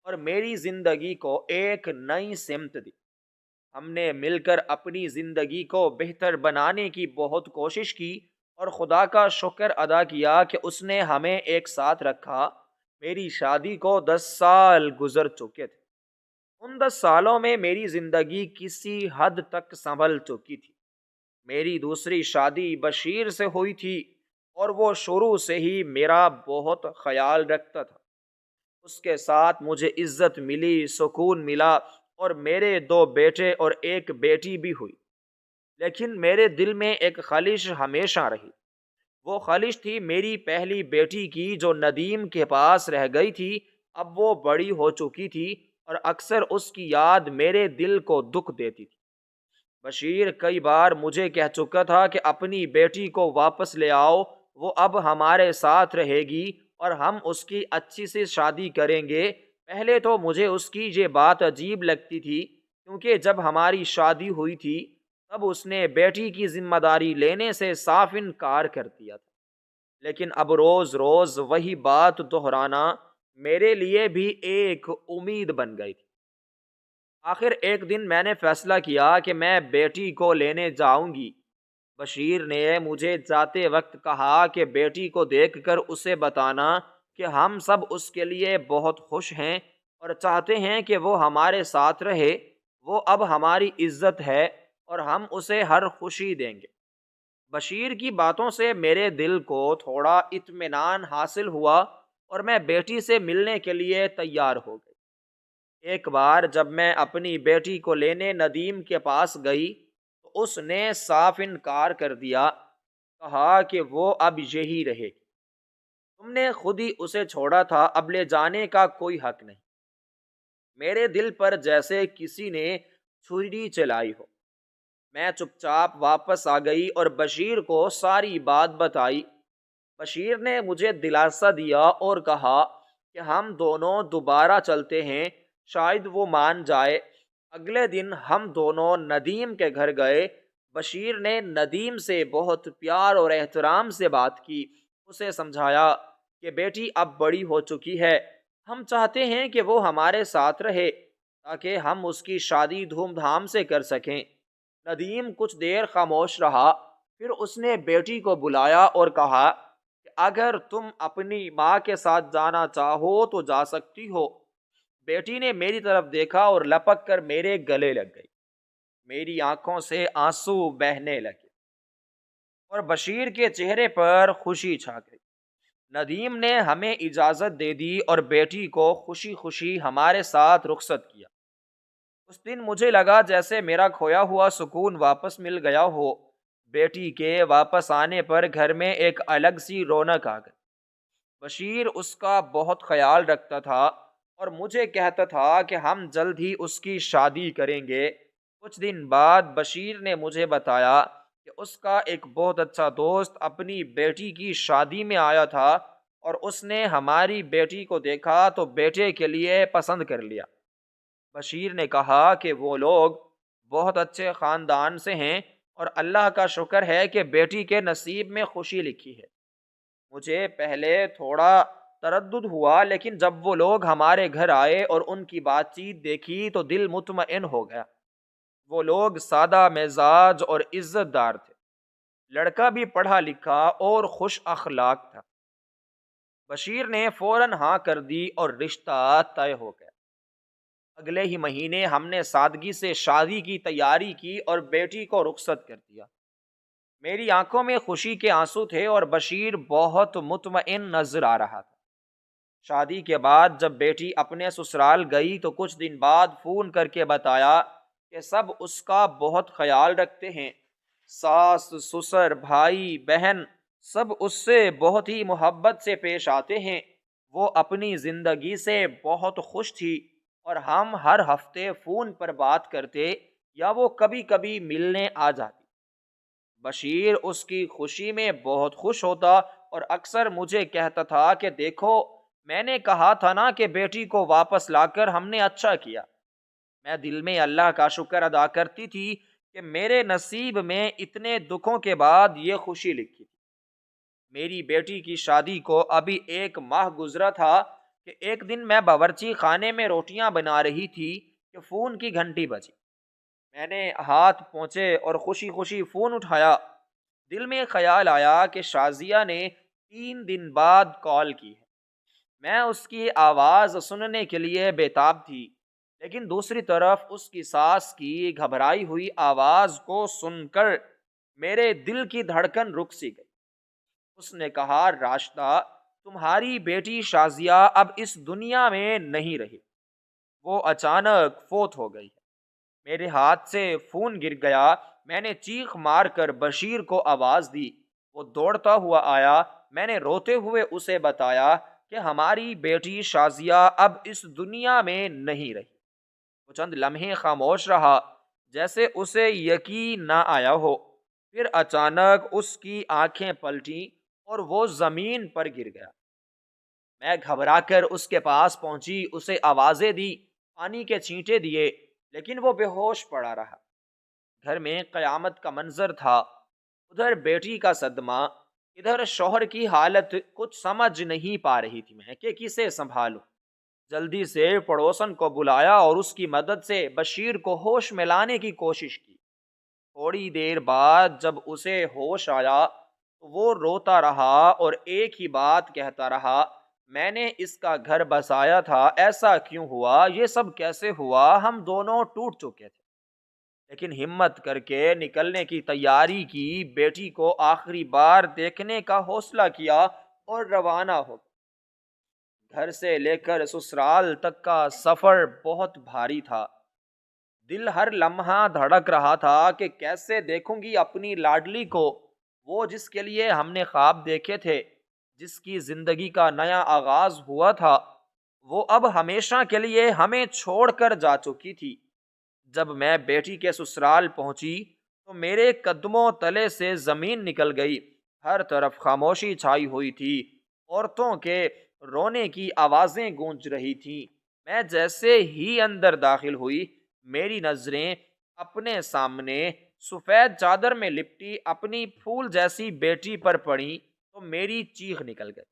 اور میری زندگی کو ایک نئی سمت دی۔ ہم نے مل کر اپنی زندگی کو بہتر بنانے کی بہت کوشش کی اور خدا کا شکر ادا کیا کہ اس نے ہمیں ایک ساتھ رکھا۔ میری شادی کو 10 سال گزر چکے تھے۔ ان 10 سالوں میں میری زندگی کسی حد تک سنبھل چکی تھی۔ میری دوسری شادی بشیر سے ہوئی تھی اور وہ شروع سے ہی میرا بہت خیال رکھتا تھا۔ اس کے ساتھ مجھے عزت ملی، سکون ملا، اور میرے 2 بیٹے اور ایک بیٹی بھی ہوئی۔ لیکن میرے دل میں ایک خلش ہمیشہ رہی۔ وہ خلش تھی میری پہلی بیٹی کی، جو ندیم کے پاس رہ گئی تھی۔ اب وہ بڑی ہو چکی تھی اور اکثر اس کی یاد میرے دل کو دکھ دیتی تھی۔ بشیر کئی بار مجھے کہہ چکا تھا کہ اپنی بیٹی کو واپس لے آؤ، وہ اب ہمارے ساتھ رہے گی اور ہم اس کی اچھی سی شادی کریں گے۔ پہلے تو مجھے اس کی یہ بات عجیب لگتی تھی، کیونکہ جب ہماری شادی ہوئی تھی تب اس نے بیٹی کی ذمہ داری لینے سے صاف انکار کر دیا تھا۔ لیکن اب روز روز وہی بات دہرانا میرے لیے بھی ایک امید بن گئی تھی۔ آخر ایک دن میں نے فیصلہ کیا کہ میں بیٹی کو لینے جاؤں گی۔ بشیر نے مجھے جاتے وقت کہا کہ بیٹی کو دیکھ کر اسے بتانا کہ ہم سب اس کے لیے بہت خوش ہیں اور چاہتے ہیں کہ وہ ہمارے ساتھ رہے۔ وہ اب ہماری عزت ہے اور ہم اسے ہر خوشی دیں گے۔ بشیر کی باتوں سے میرے دل کو تھوڑا اطمینان حاصل ہوا اور میں بیٹی سے ملنے کے لیے تیار ہو گئی۔ ایک بار جب میں اپنی بیٹی کو لینے ندیم کے پاس گئی تو اس نے صاف انکار کر دیا، کہا کہ وہ اب یہی رہے گی۔ تم نے خود ہی اسے چھوڑا تھا، اب لے جانے کا کوئی حق نہیں۔ میرے دل پر جیسے کسی نے چھری چلائی ہو۔ میں چپ چاپ واپس آ گئی اور بشیر کو ساری بات بتائی۔ بشیر نے مجھے دلاسا دیا اور کہا کہ ہم دونوں دوبارہ چلتے ہیں، شاید وہ مان جائے۔ اگلے دن ہم دونوں ندیم کے گھر گئے۔ بشیر نے ندیم سے بہت پیار اور احترام سے بات کی، اسے سمجھایا کہ بیٹی اب بڑی ہو چکی ہے، ہم چاہتے ہیں کہ وہ ہمارے ساتھ رہے تاکہ ہم اس کی شادی دھوم دھام سے کر سکیں۔ ندیم کچھ دیر خاموش رہا، پھر اس نے بیٹی کو بلایا اور کہا کہ اگر تم اپنی ماں کے ساتھ جانا چاہو تو جا سکتی ہو۔ بیٹی نے میری طرف دیکھا اور لپک کر میرے گلے لگ گئی۔ میری آنکھوں سے آنسو بہنے لگے اور بشیر کے چہرے پر خوشی چھا گئی۔ ندیم نے ہمیں اجازت دے دی اور بیٹی کو خوشی خوشی ہمارے ساتھ رخصت کیا۔ اس دن مجھے لگا جیسے میرا کھویا ہوا سکون واپس مل گیا ہو۔ بیٹی کے واپس آنے پر گھر میں ایک الگ سی رونق آ گئی۔ بشیر اس کا بہت خیال رکھتا تھا اور مجھے کہتا تھا کہ ہم جلد ہی اس کی شادی کریں گے۔ کچھ دن بعد بشیر نے مجھے بتایا کہ اس کا ایک بہت اچھا دوست اپنی بیٹی کی شادی میں آیا تھا اور اس نے ہماری بیٹی کو دیکھا تو بیٹے کے لیے پسند کر لیا۔ بشیر نے کہا کہ وہ لوگ بہت اچھے خاندان سے ہیں اور اللہ کا شکر ہے کہ بیٹی کے نصیب میں خوشی لکھی ہے۔ مجھے پہلے تھوڑا تردد ہوا، لیکن جب وہ لوگ ہمارے گھر آئے اور ان کی بات چیت دیکھی تو دل مطمئن ہو گیا۔ وہ لوگ سادہ مزاج اور عزت دار تھے۔ لڑکا بھی پڑھا لکھا اور خوش اخلاق تھا۔ بشیر نے فوراً ہاں کر دی اور رشتہ طے ہو گیا۔ اگلے ہی مہینے ہم نے سادگی سے شادی کی تیاری کی اور بیٹی کو رخصت کر دیا۔ میری آنکھوں میں خوشی کے آنسو تھے اور بشیر بہت مطمئن نظر آ رہا تھا۔ شادی کے بعد جب بیٹی اپنے سسرال گئی تو کچھ دن بعد فون کر کے بتایا کہ سب اس کا بہت خیال رکھتے ہیں۔ ساس، سسر، بھائی، بہن سب اس سے بہت ہی محبت سے پیش آتے ہیں۔ وہ اپنی زندگی سے بہت خوش تھی اور ہم ہر ہفتے فون پر بات کرتے یا وہ کبھی کبھی ملنے آ جاتی۔ بشیر اس کی خوشی میں بہت خوش ہوتا اور اکثر مجھے کہتا تھا کہ دیکھو، میں نے کہا تھا نا کہ بیٹی کو واپس لا کر ہم نے اچھا کیا۔ میں دل میں اللہ کا شکر ادا کرتی تھی کہ میرے نصیب میں اتنے دکھوں کے بعد یہ خوشی لکھی تھی۔ میری بیٹی کی شادی کو ابھی 1 ماہ گزرا تھا کہ ایک دن میں باورچی خانے میں روٹیاں بنا رہی تھی کہ فون کی گھنٹی بجی۔ میں نے ہاتھ پہنچے اور خوشی خوشی فون اٹھایا۔ دل میں خیال آیا کہ شازیہ نے 3 دن بعد کال کی ہے۔ میں اس کی آواز سننے کے لیے بیتاب تھی، لیکن دوسری طرف اس کی ساس کی گھبرائی ہوئی آواز کو سن کر میرے دل کی دھڑکن رک سی گئی۔ اس نے کہا، راشدہ، تمہاری بیٹی شازیہ اب اس دنیا میں نہیں رہی، وہ اچانک فوت ہو گئی ہے۔ میرے ہاتھ سے فون گر گیا۔ میں نے چیخ مار کر بشیر کو آواز دی۔ وہ دوڑتا ہوا آیا۔ میں نے روتے ہوئے اسے بتایا کہ ہماری بیٹی شازیہ اب اس دنیا میں نہیں رہی۔ وہ چند لمحے خاموش رہا، جیسے اسے یقین نہ آیا ہو۔ پھر اچانک اس کی آنکھیں پلٹیں اور وہ زمین پر گر گیا۔ میں گھبرا کر اس کے پاس پہنچی، اسے آوازیں دی، پانی کے چھینٹے دیے، لیکن وہ بے ہوش پڑا رہا۔ گھر میں قیامت کا منظر تھا۔ ادھر بیٹی کا صدمہ، ادھر شوہر کی حالت، کچھ سمجھ نہیں پا رہی تھی میں کہ کسے سنبھالوں۔ جلدی سے پڑوسن کو بلایا اور اس کی مدد سے بشیر کو ہوش میں لانے کی کوشش کی۔ تھوڑی دیر بعد جب اسے ہوش آیا تو وہ روتا رہا اور ایک ہی بات کہتا رہا، میں نے اس کا گھر بسایا تھا، ایسا کیوں ہوا، یہ سب کیسے ہوا، ہم دونوں ٹوٹ چکے تھے۔ لیکن ہمت کر کے نکلنے کی تیاری کی، بیٹی کو آخری بار دیکھنے کا حوصلہ کیا اور روانہ ہو گئے۔ گھر سے لے کر سسرال تک کا سفر بہت بھاری تھا۔ دل ہر لمحہ دھڑک رہا تھا کہ کیسے دیکھوں گی اپنی لاڈلی کو، وہ جس کے لیے ہم نے خواب دیکھے تھے۔ جس کی زندگی کا نیا آغاز ہوا تھا، وہ اب ہمیشہ کے لیے ہمیں چھوڑ کر جا چکی تھی۔ جب میں بیٹی کے سسرال پہنچی تو میرے قدموں تلے سے زمین نکل گئی۔ ہر طرف خاموشی چھائی ہوئی تھی، عورتوں کے رونے کی آوازیں گونج رہی تھیں۔ میں جیسے ہی اندر داخل ہوئی، میری نظریں اپنے سامنے سفید چادر میں لپٹی اپنی پھول جیسی بیٹی پر پڑی تو میری چیخ نکل گئی۔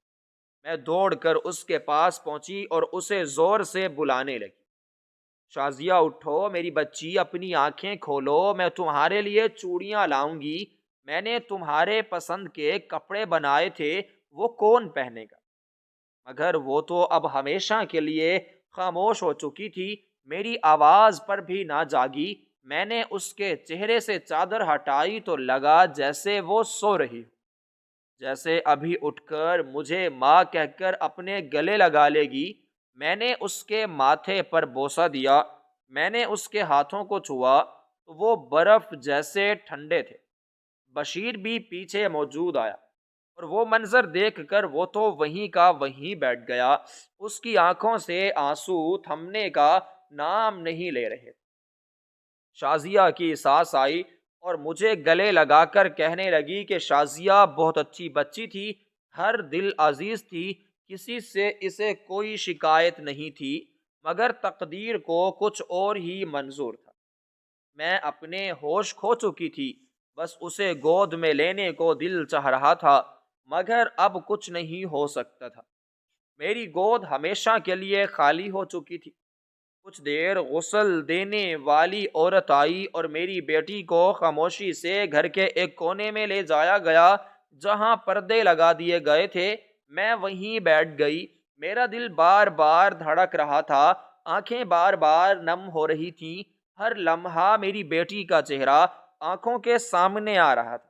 میں دوڑ کر اس کے پاس پہنچی اور اسے زور سے بلانے لگی۔ شازیہ اٹھو میری بچی، اپنی آنکھیں کھولو، میں تمہارے لیے چوڑیاں لاؤں گی۔ میں نے تمہارے پسند کے کپڑے بنائے تھے، وہ کون پہنے گا؟ مگر وہ تو اب ہمیشہ کے لیے خاموش ہو چکی تھی، میری آواز پر بھی نہ جاگی۔ میں نے اس کے چہرے سے چادر ہٹائی تو لگا جیسے وہ سو رہی ہو، جیسے ابھی اٹھ کر مجھے ماں کہہ کر اپنے گلے لگا لے گی۔ میں نے اس کے ماتھے پر بوسہ دیا، میں نے اس کے ہاتھوں کو چھوا تو وہ برف جیسے ٹھنڈے تھے۔ بشیر بھی پیچھے موجود آیا اور وہ منظر دیکھ کر وہ تو وہیں کا وہیں بیٹھ گیا۔ اس کی آنکھوں سے آنسو تھمنے کا نام نہیں لے رہے۔ شازیہ کی ساس آئی اور مجھے گلے لگا کر کہنے لگی کہ شازیہ بہت اچھی بچی تھی، ہر دل عزیز تھی، کسی سے اسے کوئی شکایت نہیں تھی، مگر تقدیر کو کچھ اور ہی منظور تھا۔ میں اپنے ہوش کھو چکی تھی، بس اسے گود میں لینے کو دل چاہ رہا تھا، مگر اب کچھ نہیں ہو سکتا تھا۔ میری گود ہمیشہ کے لیے خالی ہو چکی تھی۔ کچھ دیر غسل دینے والی عورت آئی اور میری بیٹی کو خاموشی سے گھر کے ایک کونے میں لے جایا گیا جہاں پردے لگا دیے گئے تھے۔ میں وہیں بیٹھ گئی۔ میرا دل بار بار دھڑک رہا تھا، آنکھیں بار بار نم ہو رہی تھیں، ہر لمحہ میری بیٹی کا چہرہ آنکھوں کے سامنے آ رہا تھا۔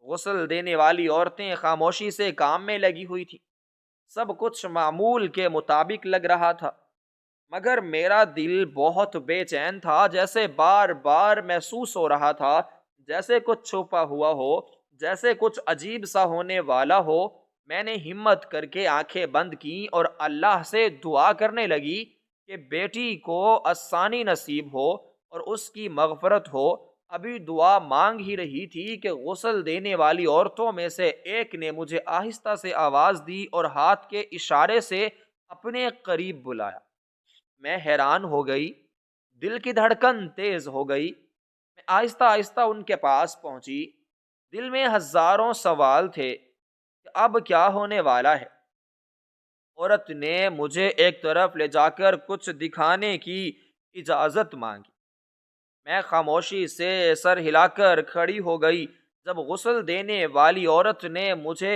غسل دینے والی عورتیں خاموشی سے کام میں لگی ہوئی تھیں، سب کچھ معمول کے مطابق لگ رہا تھا، مگر میرا دل بہت بے چین تھا، جیسے بار بار محسوس ہو رہا تھا جیسے کچھ چھپا ہوا ہو، جیسے کچھ عجیب سا ہونے والا ہو۔ میں نے ہمت کر کے آنکھیں بند کی اور اللہ سے دعا کرنے لگی کہ بیٹی کو آسانی نصیب ہو اور اس کی مغفرت ہو۔ ابھی دعا مانگ ہی رہی تھی کہ غسل دینے والی عورتوں میں سے ایک نے مجھے آہستہ سے آواز دی اور ہاتھ کے اشارے سے اپنے قریب بلایا۔ میں حیران ہو گئی، دل کی دھڑکن تیز ہو گئی۔ میں آہستہ آہستہ ان کے پاس پہنچی، دل میں ہزاروں سوال تھے کہ اب کیا ہونے والا ہے۔ عورت نے مجھے ایک طرف لے جا کر کچھ دکھانے کی اجازت مانگی۔ میں خاموشی سے سر ہلا کر کھڑی ہو گئی۔ جب غسل دینے والی عورت نے مجھے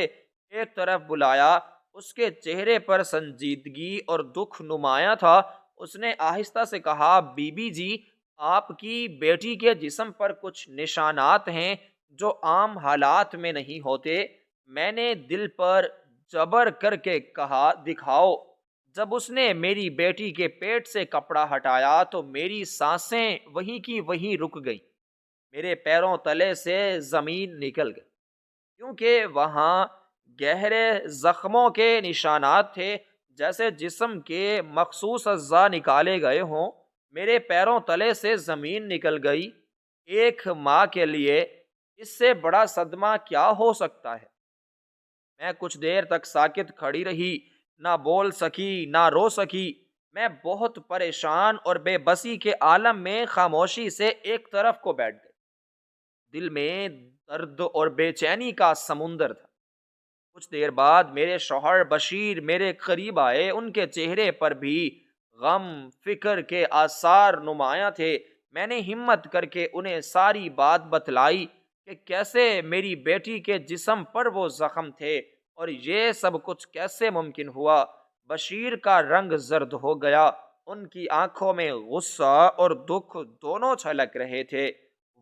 ایک طرف بلایا، اس کے چہرے پر سنجیدگی اور دکھ نمایاں تھا۔ اس نے آہستہ سے کہا، بی بی جی، آپ کی بیٹی کے جسم پر کچھ نشانات ہیں جو عام حالات میں نہیں ہوتے۔ میں نے دل پر جبر کر کے کہا، دکھاؤ۔ جب اس نے میری بیٹی کے پیٹ سے کپڑا ہٹایا تو میری سانسیں وہیں کی وہیں رک گئیں، میرے پیروں تلے سے زمین نکل گئی، کیونکہ وہاں گہرے زخموں کے نشانات تھے، جیسے جسم کے مخصوص اعضاء نکالے گئے ہوں۔ میرے پیروں تلے سے زمین نکل گئی۔ ایک ماں کے لیے اس سے بڑا صدمہ کیا ہو سکتا ہے؟ میں کچھ دیر تک ساکت کھڑی رہی، نہ بول سکی نہ رو سکی۔ میں بہت پریشان اور بے بسی کے عالم میں خاموشی سے ایک طرف کو بیٹھ گئی۔ دل میں درد اور بے چینی کا سمندر تھا۔ کچھ دیر بعد میرے شوہر بشیر میرے قریب آئے، ان کے چہرے پر بھی غم فکر کے آثار نمایاں تھے۔ میں نے ہمت کر کے انہیں ساری بات بتلائی کہ کیسے میری بیٹی کے جسم پر وہ زخم تھے اور یہ سب کچھ کیسے ممکن ہوا۔ بشیر کا رنگ زرد ہو گیا، ان کی آنکھوں میں غصہ اور دکھ دونوں چھلک رہے تھے۔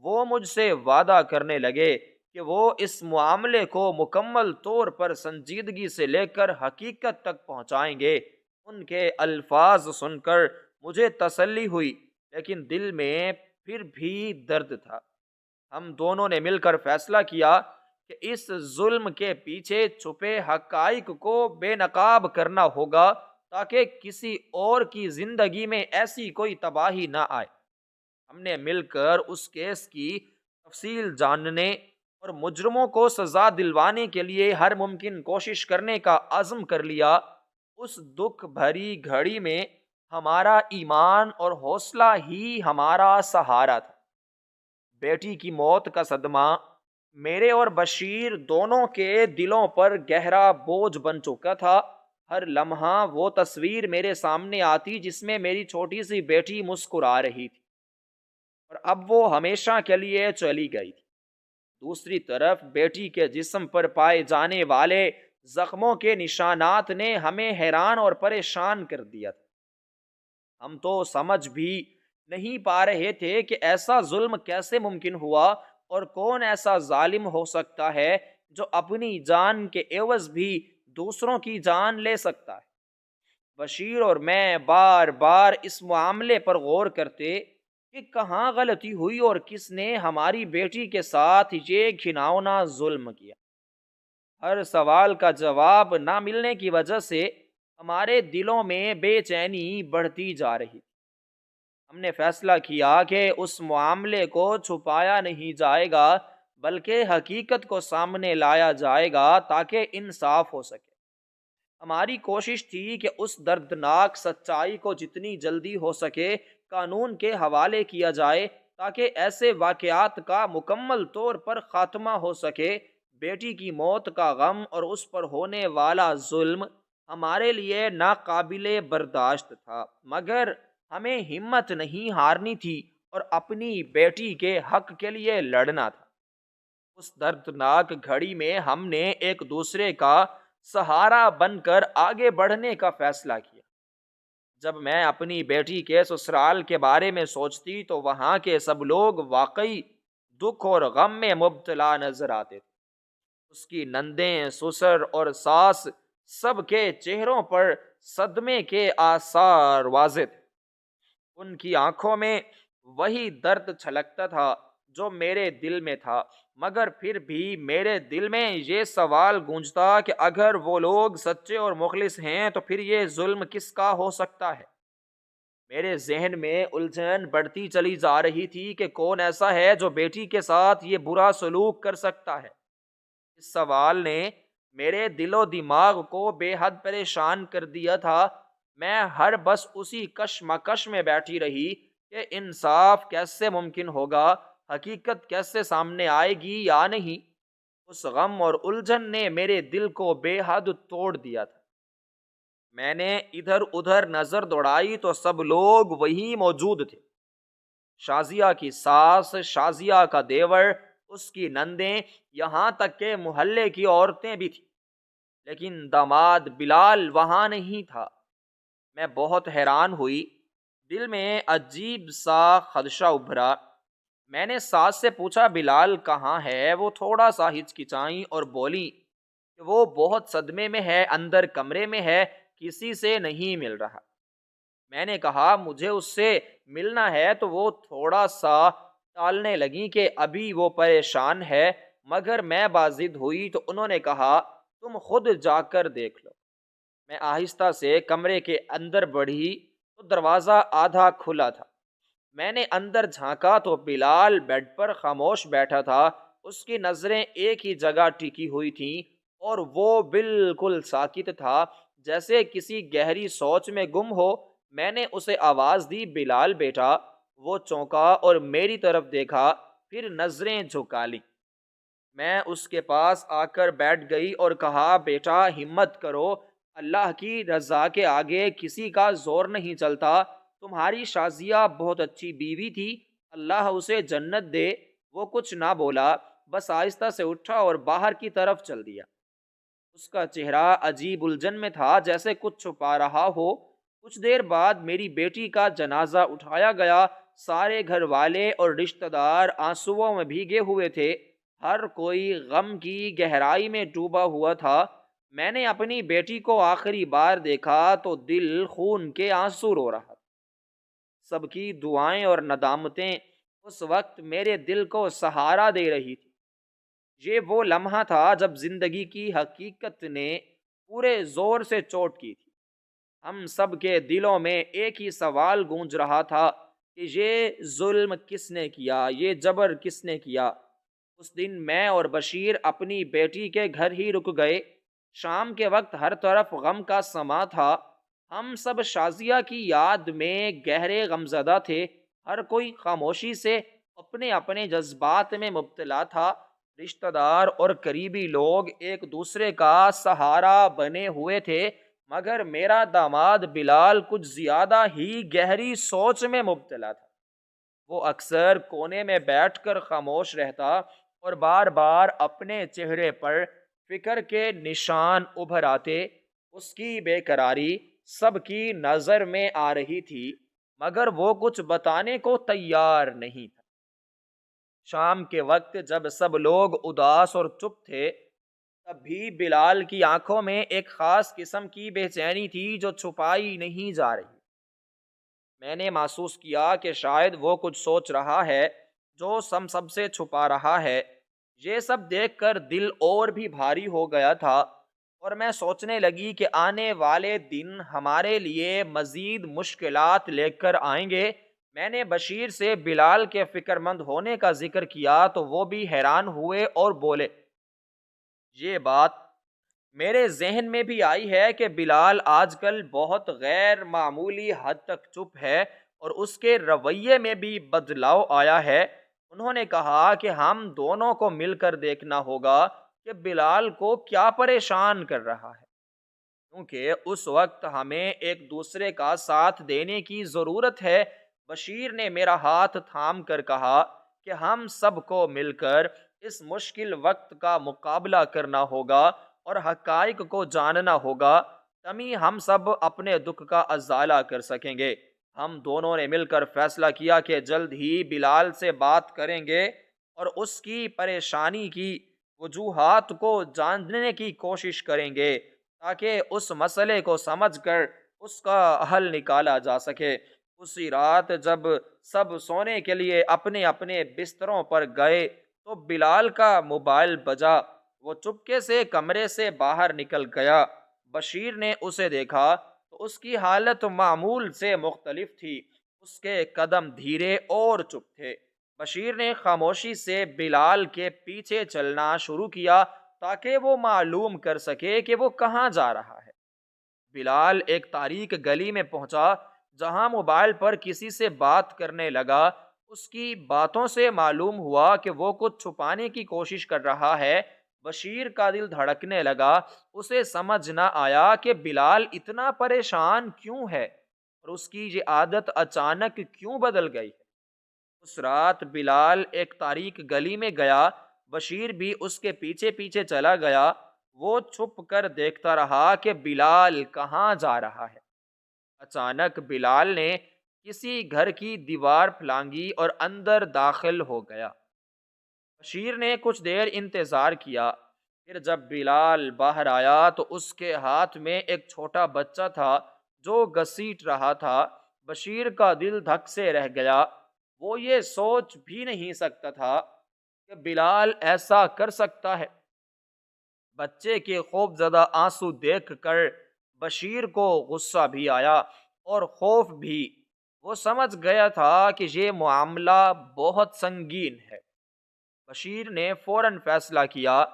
وہ مجھ سے وعدہ کرنے لگے کہ وہ اس معاملے کو مکمل طور پر سنجیدگی سے لے کر حقیقت تک پہنچائیں گے۔ ان کے الفاظ سن کر مجھے تسلی ہوئی، لیکن دل میں پھر بھی درد تھا۔ ہم دونوں نے مل کر فیصلہ کیا کہ اس ظلم کے پیچھے چھپے حقائق کو بے نقاب کرنا ہوگا تاکہ کسی اور کی زندگی میں ایسی کوئی تباہی نہ آئے۔ ہم نے مل کر اس کیس کی تفصیل جاننے اور مجرموں کو سزا دلوانے کے لیے ہر ممکن کوشش کرنے کا عزم کر لیا۔ اس دکھ بھری گھڑی میں ہمارا ایمان اور حوصلہ ہی ہمارا سہارا تھا۔ بیٹی کی موت کا صدمہ میرے اور بشیر دونوں کے دلوں پر گہرا بوجھ بن چکا تھا۔ ہر لمحہ وہ تصویر میرے سامنے آتی جس میں میری چھوٹی سی بیٹی مسکرا رہی تھی، اور اب وہ ہمیشہ کے لیے چلی گئی تھی۔ دوسری طرف بیٹی کے جسم پر پائے جانے والے زخموں کے نشانات نے ہمیں حیران اور پریشان کر دیا تھا۔ ہم تو سمجھ بھی نہیں پا رہے تھے کہ ایسا ظلم کیسے ممکن ہوا، اور کون ایسا ظالم ہو سکتا ہے جو اپنی جان کے عوض بھی دوسروں کی جان لے سکتا ہے۔ بشیر اور میں بار بار اس معاملے پر غور کرتے کہ کہاں غلطی ہوئی اور کس نے ہماری بیٹی کے ساتھ یہ گھناؤنا ظلم کیا۔ ہر سوال کا جواب نہ ملنے کی وجہ سے ہمارے دلوں میں بے چینی بڑھتی جا رہی تھی۔ ہم نے فیصلہ کیا کہ اس معاملے کو چھپایا نہیں جائے گا، بلکہ حقیقت کو سامنے لایا جائے گا تاکہ انصاف ہو سکے۔ ہماری کوشش تھی کہ اس دردناک سچائی کو جتنی جلدی ہو سکے قانون کے حوالے کیا جائے تاکہ ایسے واقعات کا مکمل طور پر خاتمہ ہو سکے۔ بیٹی کی موت کا غم اور اس پر ہونے والا ظلم ہمارے لیے ناقابل برداشت تھا، مگر ہمیں ہمت نہیں ہارنی تھی اور اپنی بیٹی کے حق کے لیے لڑنا تھا۔ اس دردناک گھڑی میں ہم نے ایک دوسرے کا سہارا بن کر آگے بڑھنے کا فیصلہ کیا۔ جب میں اپنی بیٹی کے سسرال کے بارے میں سوچتی تو وہاں کے سب لوگ واقعی دکھ اور غم میں مبتلا نظر آتے تھے۔ اس کی نندیں، سسر اور ساس، سب کے چہروں پر صدمے کے آثار واضح تھے۔ ان کی آنکھوں میں وہی درد چھلکتا تھا جو میرے دل میں تھا، مگر پھر بھی میرے دل میں یہ سوال گونجتا کہ اگر وہ لوگ سچے اور مخلص ہیں تو پھر یہ ظلم کس کا ہو سکتا ہے؟ میرے ذہن میں الجھن بڑھتی چلی جا رہی تھی کہ کون ایسا ہے جو بیٹی کے ساتھ یہ برا سلوک کر سکتا ہے۔ اس سوال نے میرے دل و دماغ کو بے حد پریشان کر دیا تھا۔ میں ہر بس اسی کشمکش میں بیٹھی رہی کہ انصاف کیسے ممکن ہوگا، حقیقت کیسے سامنے آئے گی یا نہیں۔ اس غم اور الجھن نے میرے دل کو بے حد توڑ دیا تھا۔ میں نے ادھر ادھر نظر دوڑائی تو سب لوگ وہیں موجود تھے۔ شازیہ کی ساس، شازیہ کا دیور، اس کی نندیں، یہاں تک کہ محلے کی عورتیں بھی تھیں، لیکن داماد بلال وہاں نہیں تھا۔ میں بہت حیران ہوئی، دل میں عجیب سا خدشہ ابھرا۔ میں نے ساس سے پوچھا بلال کہاں ہے؟ وہ تھوڑا سا ہچکچائیں اور بولی کہ وہ بہت صدمے میں ہے، اندر کمرے میں ہے، کسی سے نہیں مل رہا۔ میں نے کہا مجھے اس سے ملنا ہے تو وہ تھوڑا سا ٹالنے لگیں کہ ابھی وہ پریشان ہے، مگر میں باضد ہوئی تو انہوں نے کہا تم خود جا کر دیکھ لو۔ میں آہستہ سے کمرے کے اندر بڑھی تو دروازہ آدھا کھلا تھا۔ میں نے اندر جھانکا تو بلال بیڈ پر خاموش بیٹھا تھا۔ اس کی نظریں ایک ہی جگہ ٹکی ہوئی تھیں اور وہ بالکل ساکت تھا، جیسے کسی گہری سوچ میں گم ہو۔ میں نے اسے آواز دی بلال بیٹا۔ وہ چونکا اور میری طرف دیکھا، پھر نظریں جھکا لی۔ میں اس کے پاس آ کر بیٹھ گئی اور کہا بیٹا ہمت کرو، اللہ کی رضا کے آگے کسی کا زور نہیں چلتا۔ تمہاری شازیہ بہت اچھی بیوی تھی، اللہ اسے جنت دے۔ وہ کچھ نہ بولا، بس آہستہ سے اٹھا اور باہر کی طرف چل دیا۔ اس کا چہرہ عجیب الجھن میں تھا، جیسے کچھ چھپا رہا ہو۔ کچھ دیر بعد میری بیٹی کا جنازہ اٹھایا گیا۔ سارے گھر والے اور رشتہ دار آنسوؤں میں بھیگے ہوئے تھے، ہر کوئی غم کی گہرائی میں ڈوبا ہوا تھا۔ میں نے اپنی بیٹی کو آخری بار دیکھا تو دل خون کے آنسو رو رہا تھا۔ سب کی دعائیں اور ندامتیں اس وقت میرے دل کو سہارا دے رہی تھی۔ یہ وہ لمحہ تھا جب زندگی کی حقیقت نے پورے زور سے چوٹ کی تھی۔ ہم سب کے دلوں میں ایک ہی سوال گونج رہا تھا کہ یہ ظلم کس نے کیا، یہ جبر کس نے کیا۔ اس دن میں اور بشیر اپنی بیٹی کے گھر ہی رک گئے۔ شام کے وقت ہر طرف غم کا سما تھا۔ ہم سب شازیہ کی یاد میں گہرے غمزدہ تھے۔ ہر کوئی خاموشی سے اپنے اپنے جذبات میں مبتلا تھا۔ رشتہ دار اور قریبی لوگ ایک دوسرے کا سہارا بنے ہوئے تھے، مگر میرا داماد بلال کچھ زیادہ ہی گہری سوچ میں مبتلا تھا۔ وہ اکثر کونے میں بیٹھ کر خاموش رہتا اور بار بار اپنے چہرے پر فکر کے نشان ابھر آتے۔ اس کی بے قراری سب کی نظر میں آ رہی تھی، مگر وہ کچھ بتانے کو تیار نہیں تھا۔ شام کے وقت جب سب لوگ اداس اور چپ تھے، تب بھی بلال کی آنکھوں میں ایک خاص قسم کی بے چینی تھی جو چھپائی نہیں جا رہی۔ میں نے محسوس کیا کہ شاید وہ کچھ سوچ رہا ہے جو سب سے چھپا رہا ہے۔ یہ سب دیکھ کر دل اور بھی بھاری ہو گیا تھا، اور میں سوچنے لگی کہ آنے والے دن ہمارے لیے مزید مشکلات لے کر آئیں گے۔ میں نے بشیر سے بلال کے فکر مند ہونے کا ذکر کیا تو وہ بھی حیران ہوئے اور بولے، یہ بات میرے ذہن میں بھی آئی ہے کہ بلال آج کل بہت غیر معمولی حد تک چپ ہے اور اس کے رویے میں بھی بدلاؤ آیا ہے۔ انہوں نے کہا کہ ہم دونوں کو مل کر دیکھنا ہوگا کہ بلال کو کیا پریشان کر رہا ہے، کیونکہ اس وقت ہمیں ایک دوسرے کا ساتھ دینے کی ضرورت ہے۔ بشیر نے میرا ہاتھ تھام کر کہا کہ ہم سب کو مل کر اس مشکل وقت کا مقابلہ کرنا ہوگا اور حقائق کو جاننا ہوگا، تبھی ہم سب اپنے دکھ کا ازالہ کر سکیں گے۔ ہم دونوں نے مل کر فیصلہ کیا کہ جلد ہی بلال سے بات کریں گے اور اس کی پریشانی کی وجوہات کو جاننے کی کوشش کریں گے، تاکہ اس مسئلے کو سمجھ کر اس کا حل نکالا جا سکے۔ اسی رات جب سب سونے کے لیے اپنے اپنے بستروں پر گئے تو بلال کا موبائل بجا۔ وہ چپکے سے کمرے سے باہر نکل گیا۔ بشیر نے اسے دیکھا تو اس کی حالت معمول سے مختلف تھی۔ اس کے قدم دھیرے اور چپ تھے۔ بشیر نے خاموشی سے بلال کے پیچھے چلنا شروع کیا تاکہ وہ معلوم کر سکے کہ وہ کہاں جا رہا ہے۔ بلال ایک تاریک گلی میں پہنچا جہاں موبائل پر کسی سے بات کرنے لگا۔ اس کی باتوں سے معلوم ہوا کہ وہ کچھ چھپانے کی کوشش کر رہا ہے۔ بشیر کا دل دھڑکنے لگا۔ اسے سمجھ نہ آیا کہ بلال اتنا پریشان کیوں ہے اور اس کی یہ عادت اچانک کیوں بدل گئی ہے۔ اس رات بلال ایک تاریک گلی میں گیا۔ بشیر بھی اس کے پیچھے پیچھے چلا گیا۔ وہ چھپ کر دیکھتا رہا کہ بلال کہاں جا رہا ہے۔ اچانک بلال نے کسی گھر کی دیوار پھلانگی اور اندر داخل ہو گیا۔ بشیر نے کچھ دیر انتظار کیا، پھر جب بلال باہر آیا تو اس کے ہاتھ میں ایک چھوٹا بچہ تھا جو گھسیٹ رہا تھا۔ بشیر کا دل دھک سے رہ گیا۔ وہ یہ سوچ بھی نہیں سکتا تھا کہ بلال ایسا کر سکتا ہے۔ بچے کے خوف زدہ آنسو دیکھ کر بشیر کو غصہ بھی آیا اور خوف بھی۔ وہ سمجھ گیا تھا کہ یہ معاملہ بہت سنگین ہے۔ بشیر نے فوراً فیصلہ کیا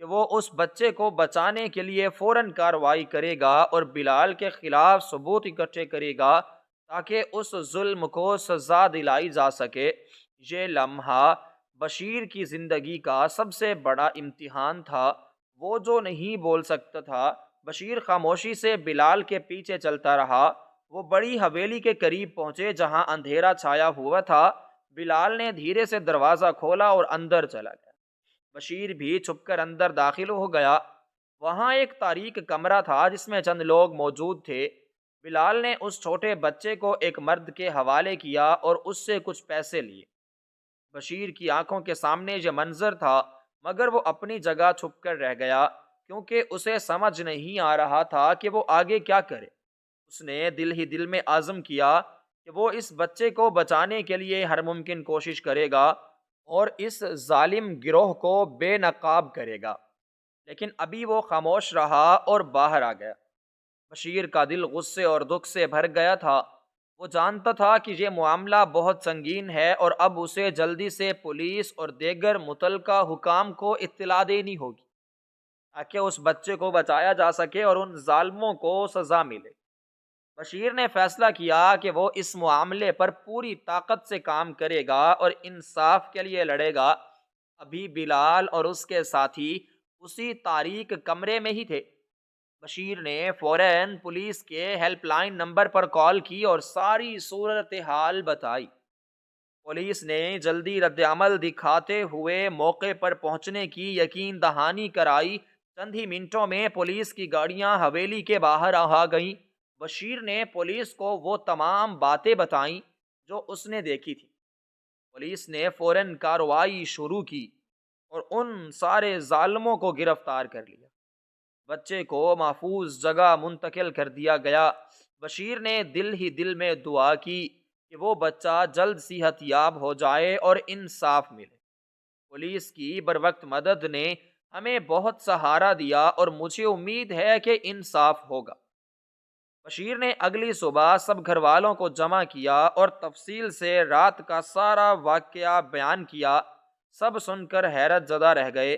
کہ وہ اس بچے کو بچانے کے لیے فوراً کارروائی کرے گا اور بلال کے خلاف ثبوت اکٹھے کرے گا تاکہ اس ظلم کو سزا دلائی جا سکے۔ یہ لمحہ بشیر کی زندگی کا سب سے بڑا امتحان تھا۔ وہ جو نہیں بول سکتا تھا۔ بشیر خاموشی سے بلال کے پیچھے چلتا رہا۔ وہ بڑی حویلی کے قریب پہنچے جہاں اندھیرا چھایا ہوا تھا۔ بلال نے دھیرے سے دروازہ کھولا اور اندر چلا گیا۔ بشیر بھی چھپ کر اندر داخل ہو گیا۔ وہاں ایک تاریک کمرہ تھا جس میں چند لوگ موجود تھے۔ بلال نے اس چھوٹے بچے کو ایک مرد کے حوالے کیا اور اس سے کچھ پیسے لیے۔ بشیر کی آنکھوں کے سامنے یہ منظر تھا، مگر وہ اپنی جگہ چھپ کر رہ گیا کیونکہ اسے سمجھ نہیں آ رہا تھا کہ وہ آگے کیا کرے۔ اس نے دل ہی دل میں عزم کیا کہ وہ اس بچے کو بچانے کے لیے ہر ممکن کوشش کرے گا۔ اور اس ظالم گروہ کو بے نقاب کرے گا۔ لیکن ابھی وہ خاموش رہا اور باہر آ گیا۔ بشیر کا دل غصے اور دکھ سے بھر گیا تھا۔ وہ جانتا تھا کہ یہ معاملہ بہت سنگین ہے اور اب اسے جلدی سے پولیس اور دیگر متعلقہ حکام کو اطلاع دینی ہوگی تاکہ اس بچے کو بچایا جا سکے اور ان ظالموں کو سزا ملے۔ بشیر نے فیصلہ کیا کہ وہ اس معاملے پر پوری طاقت سے کام کرے گا اور انصاف کے لیے لڑے گا۔ ابھی بلال اور اس کے ساتھی اسی تاریک کمرے میں ہی تھے۔ بشیر نے فوراً پولیس کے ہیلپ لائن نمبر پر کال کی اور ساری صورتحال بتائی۔ پولیس نے جلدی رد عمل دکھاتے ہوئے موقع پر پہنچنے کی یقین دہانی کرائی۔ چند ہی منٹوں میں پولیس کی گاڑیاں حویلی کے باہر آ گئیں۔ بشیر نے پولیس کو وہ تمام باتیں بتائیں جو اس نے دیکھی تھی۔ پولیس نے فوراً کارروائی شروع کی اور ان سارے ظالموں کو گرفتار کر لیا۔ بچے کو محفوظ جگہ منتقل کر دیا گیا۔ بشیر نے دل ہی دل میں دعا کی کہ وہ بچہ جلد صحت یاب ہو جائے اور انصاف ملے۔ پولیس کی بروقت مدد نے ہمیں بہت سہارا دیا اور مجھے امید ہے کہ انصاف ہوگا۔ بشیر نے اگلی صبح سب گھر والوں کو جمع کیا اور تفصیل سے رات کا سارا واقعہ بیان کیا۔ سب سن کر حیرت زدہ رہ گئے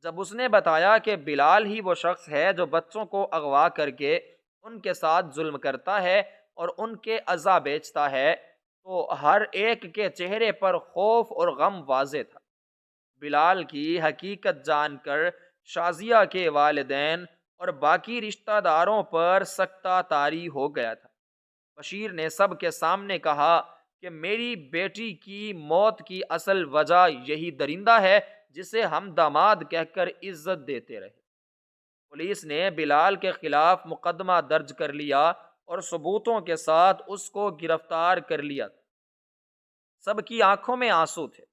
جب اس نے بتایا کہ بلال ہی وہ شخص ہے جو بچوں کو اغوا کر کے ان کے ساتھ ظلم کرتا ہے اور ان کے اعضاء بیچتا ہے، تو ہر ایک کے چہرے پر خوف اور غم واضح تھا۔ بلال کی حقیقت جان کر شازیہ کے والدین اور باقی رشتہ داروں پر سکتہ طاری ہو گیا تھا۔ بشیر نے سب کے سامنے کہا کہ میری بیٹی کی موت کی اصل وجہ یہی درندہ ہے جسے ہم داماد کہہ کر عزت دیتے رہے۔ پولیس نے بلال کے خلاف مقدمہ درج کر لیا اور ثبوتوں کے ساتھ اس کو گرفتار کر لیا۔ سب کی آنکھوں میں آنسو تھے،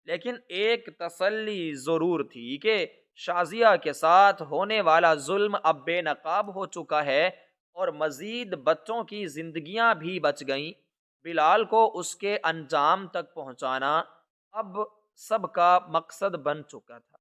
لیکن ایک تسلی ضرور تھی کہ شازیہ کے ساتھ ہونے والا ظلم اب بے نقاب ہو چکا ہے اور مزید بچوں کی زندگیاں بھی بچ گئیں۔ بلال کو اس کے انجام تک پہنچانا اب سب کا مقصد بن چکا تھا۔